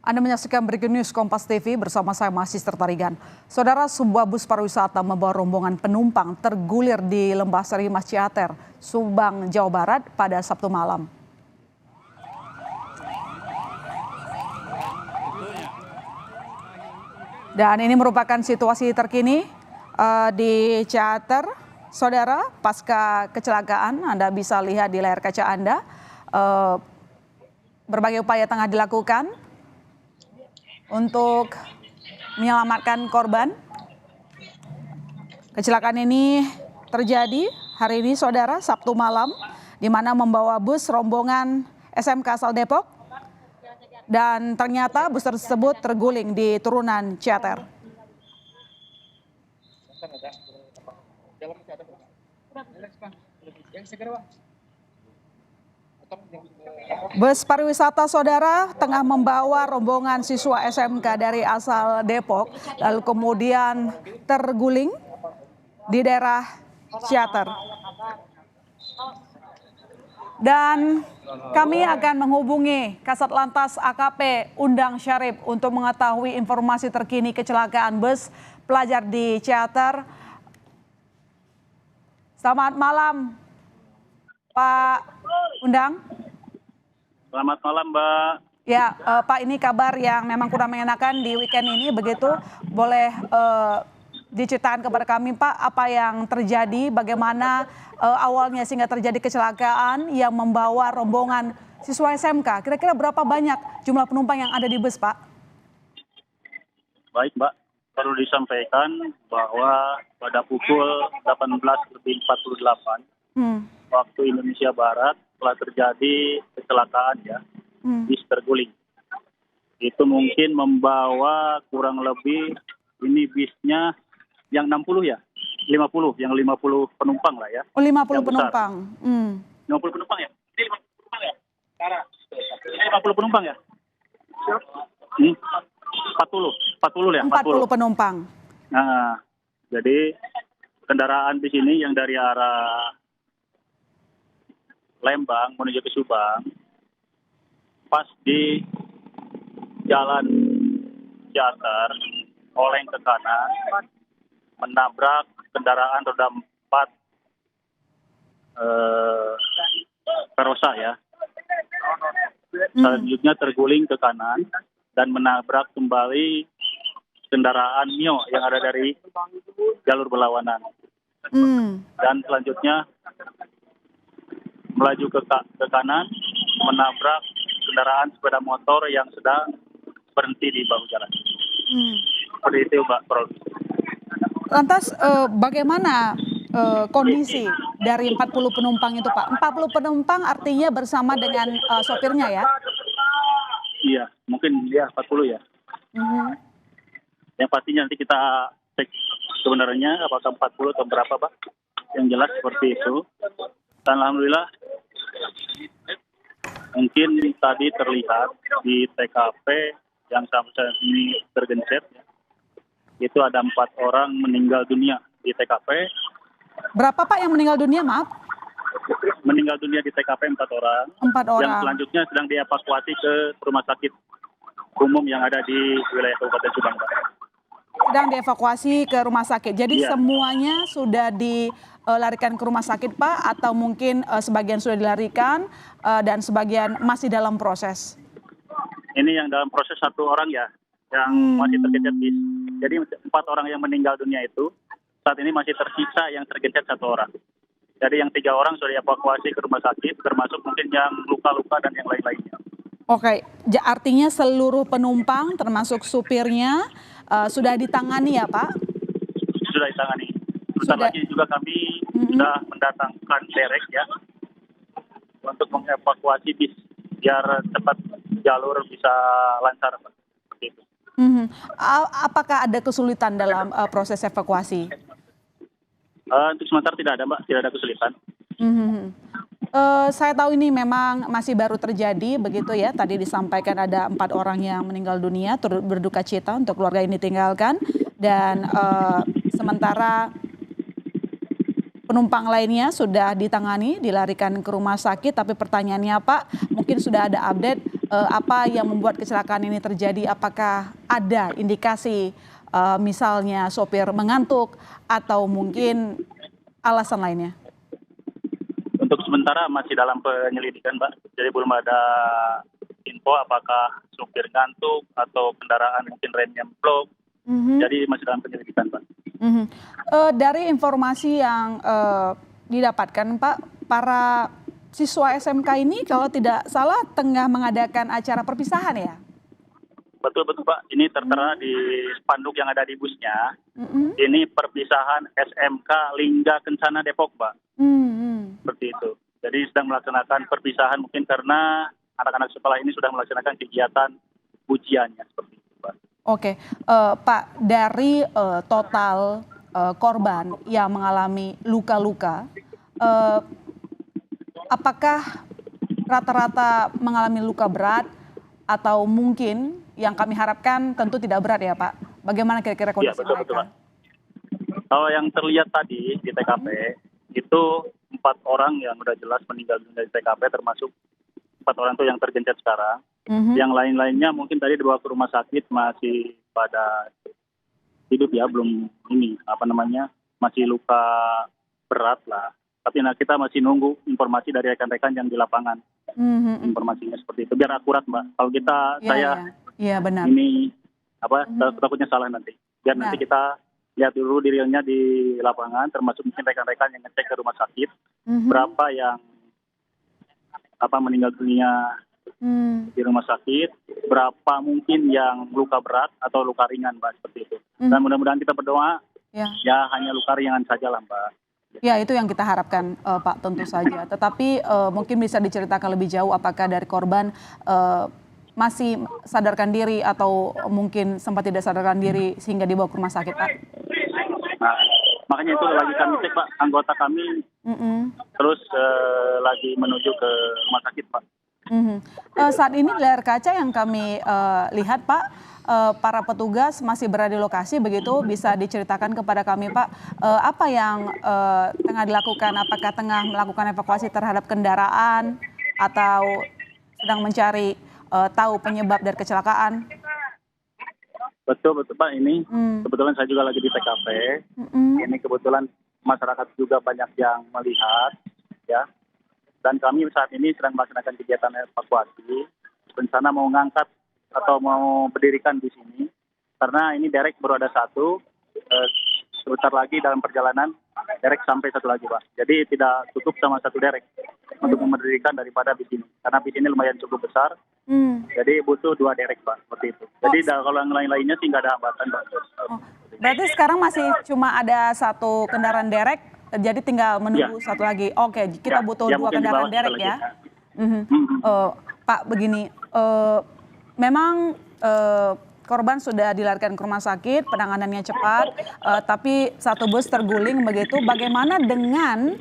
Anda menyaksikan Breaking News Kompas TV bersama saya Masih Tertarigan. Saudara, sebuah bus pariwisata membawa rombongan penumpang tergulir di Lembah Sari Mas Ciater, Subang, Jawa Barat pada Sabtu malam. Dan ini merupakan situasi terkini di Ciater. Saudara, pasca kecelakaan, Anda bisa lihat di layar kaca Anda, berbagai upaya tengah dilakukan untuk menyelamatkan korban. Kecelakaan ini terjadi hari ini, saudara, Sabtu malam, di mana membawa bus rombongan SMK asal Depok, dan ternyata bus tersebut terguling di turunan Ciater. Bus pariwisata, saudara, tengah membawa rombongan siswa SMK dari asal Depok, lalu kemudian terguling di daerah Ciater. Dan kami akan menghubungi Kasat Lantas AKP Undang Syarif untuk mengetahui informasi terkini kecelakaan bus pelajar di Ciater. Selamat malam, Pak Undang. Selamat malam, Mbak. Ya, Pak, ini kabar yang memang kurang mengenakan di weekend ini, begitu. Boleh diceritakan kepada kami, Pak, apa yang terjadi, bagaimana awalnya sehingga terjadi kecelakaan yang membawa rombongan siswa SMK. Kira-kira berapa banyak jumlah penumpang yang ada di bus, Pak? Baik, Mbak. Perlu disampaikan bahwa pada pukul 18.48 waktu Indonesia Barat telah terjadi kecelakaan ya, bis terguling. Itu mungkin membawa kurang lebih, ini bisnya yang 60 ya, 50, yang 50 penumpang lah ya. Oh, 50 penumpang. 50 penumpang ya? Ini 50 penumpang ya? Ini 50 penumpang ya? 40 ya? 40 penumpang. Nah, jadi kendaraan di sini yang dari arah Lembang menuju ke Subang, pas di jalan Ciater, oleng ke kanan, menabrak kendaraan roda 4 Karosa ya. Selanjutnya terguling ke kanan dan menabrak kembali kendaraan Mio yang ada dari jalur berlawanan. Dan selanjutnya melaju ke kanan, menabrak kendaraan sepeda motor yang sedang berhenti di bahu jalan. Seperti itu, Mbak. Lantas bagaimana kondisi dari 40 penumpang itu, Pak? 40 penumpang artinya bersama dengan sopirnya ya? Iya, mungkin ya 40 ya. Yang pastinya nanti kita cek sebenarnya apakah 40 atau berapa, Pak. Yang jelas seperti itu. Dan alhamdulillah mungkin tadi terlihat di TKP yang sampai saat ini tergencet ya, itu ada 4 orang meninggal dunia di TKP. Berapa, Pak, yang meninggal dunia, maaf? Meninggal dunia di TKP 4 orang. 4 orang. Yang selanjutnya sedang dievakuasi ke rumah sakit umum yang ada di wilayah Kabupaten Subang. Sedang dievakuasi ke rumah sakit. Jadi semuanya sudah dilarikan ke rumah sakit, Pak, atau mungkin sebagian sudah dilarikan dan sebagian masih dalam proses? Ini yang dalam proses 1 orang ya, yang masih tergencet bis. Jadi 4 orang yang meninggal dunia itu saat ini masih tersisa yang tergencet 1 orang. Jadi yang 3 orang sudah dievakuasi ke rumah sakit, termasuk mungkin yang luka-luka dan yang lain-lainnya. Oke, artinya seluruh penumpang termasuk supirnya sudah ditangani ya, Pak? Sudah ditangani. Sebentar lagi juga kami sudah mendatangkan derek ya untuk mengevakuasi bis biar cepat jalur bisa lancar. Seperti itu. Apakah ada kesulitan dalam proses evakuasi? Untuk sementara tidak ada, Mbak, tidak ada kesulitan. Saya tahu ini memang masih baru terjadi begitu ya. Tadi disampaikan ada 4 orang yang meninggal dunia, turut berduka cita untuk keluarga ini tinggalkan. Dan sementara penumpang lainnya sudah ditangani, dilarikan ke rumah sakit. Tapi pertanyaannya, Pak, mungkin sudah ada update apa yang membuat kecelakaan ini terjadi? Apakah ada indikasi misalnya sopir mengantuk atau mungkin alasan lainnya? Untuk sementara masih dalam penyelidikan, Mbak. Jadi belum ada info apakah supir ngantuk atau kendaraan mungkin remnya blok. Jadi masih dalam penyelidikan, Pak. Dari informasi yang didapatkan, Pak, para siswa SMK ini kalau tidak salah tengah mengadakan acara perpisahan ya? Betul, Pak. Ini tertera di spanduk yang ada di busnya. Ini perpisahan SMK Lingga Kencana Depok, Pak. Seperti itu. Jadi sedang melaksanakan perpisahan mungkin karena anak-anak sekolah ini sudah melaksanakan kegiatan ujiannya seperti itu, Pak. Oke, Pak, dari total korban yang mengalami luka-luka, apakah rata-rata mengalami luka berat atau mungkin yang kami harapkan tentu tidak berat ya, Pak? Bagaimana kira-kira kondisi betul, mereka? Betul, Pak. Kalau yang terlihat tadi di TKP itu 4 orang yang udah jelas meninggal dunia di TKP, termasuk 4 orang itu yang tergencet sekarang. Yang lain-lainnya mungkin tadi dibawa ke rumah sakit masih pada hidup ya, belum masih luka berat lah. Tapi kita masih nunggu informasi dari rekan-rekan yang di lapangan. Informasinya seperti itu biar akurat, Mbak. Kalau Iya, benar. Ini takutnya salah nanti. Biar nanti kita lihat dulu di realnya di lapangan, termasuk mungkin rekan-rekan yang ngecek ke rumah sakit berapa yang meninggal dunia di rumah sakit, berapa mungkin yang luka berat atau luka ringan, Mbak, seperti itu. Dan mudah-mudahan kita berdoa ya hanya luka ringan saja lah, Mbak. Ya, itu yang kita harapkan, Pak, tentu saja. Tetapi mungkin bisa diceritakan lebih jauh apakah dari korban masih sadarkan diri atau mungkin sempat tidak sadarkan diri sehingga dibawa ke rumah sakit, Pak? Nah, makanya itu lagi kami cek, Pak, anggota kami terus lagi menuju ke rumah sakit, Pak. Saat ini di layar kaca yang kami lihat, Pak, para petugas masih berada di lokasi, begitu bisa diceritakan kepada kami, Pak, apa yang tengah dilakukan? Apakah tengah melakukan evakuasi terhadap kendaraan atau sedang mencari tahu penyebab dari kecelakaan? Betul, Pak. Ini kebetulan saya juga lagi di TKP. Ini kebetulan masyarakat juga banyak yang melihat, ya. Dan kami saat ini sedang melaksanakan kegiatan evakuasi. Rencana mau ngangkat atau mau berdirikan di sini. Karena ini derek baru ada 1. Sebentar lagi dalam perjalanan derek sampai 1 lagi, Pak. Jadi tidak tutup sama 1 derek untuk mendirikan daripada bis ini. Karena bis ini lumayan cukup besar. Jadi butuh 2 derek, Pak, seperti itu. Jadi kalau yang lain-lainnya sih nggak ada hambatan, Pak. Berarti sekarang masih cuma ada 1 kendaraan derek, jadi tinggal menunggu 1 lagi. Oke, kita butuh 2 kendaraan derek ya. Pak, begini, memang korban sudah dilarikan ke rumah sakit, penanganannya cepat, tapi 1 bus terguling begitu. Bagaimana dengan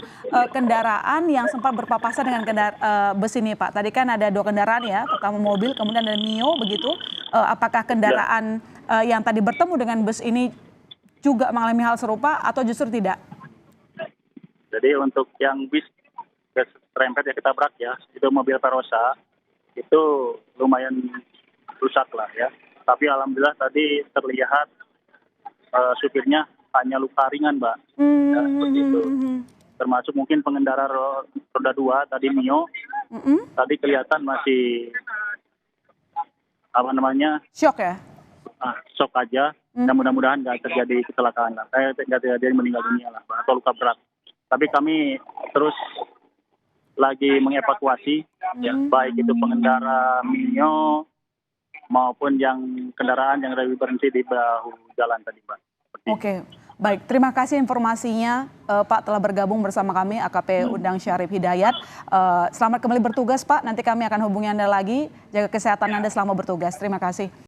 kendaraan yang sempat berpapasan dengan bus ini, Pak? Tadi kan ada 2 kendaraan ya, pertama mobil, kemudian ada Mio begitu. Apakah kendaraan yang tadi bertemu dengan bus ini juga mengalami hal serupa atau justru tidak? Jadi untuk yang bis serempet yang ketabrak ya, itu mobil Perosa, itu lumayan rusak lah ya. Tapi alhamdulillah tadi terlihat supirnya hanya luka ringan, Mbak. Ya, seperti itu. Termasuk mungkin pengendara roda 2 tadi Mio, tadi kelihatan masih shock ya? Shock aja. Dan mudah-mudahan nggak terjadi kecelakaan lah. Nggak terjadi meninggal dunia lah, Mbak, atau luka berat. Tapi kami terus lagi mengevakuasi, ya, baik itu pengendara Mio maupun yang kendaraan yang lebih berhenti di bahu jalan tadi, Pak. Oke, baik. Terima kasih informasinya, Pak, telah bergabung bersama kami, AKP Undang Syarif Hidayat. Selamat kembali bertugas, Pak. Nanti kami akan hubungi Anda lagi. Jaga kesehatan Anda selama bertugas. Terima kasih.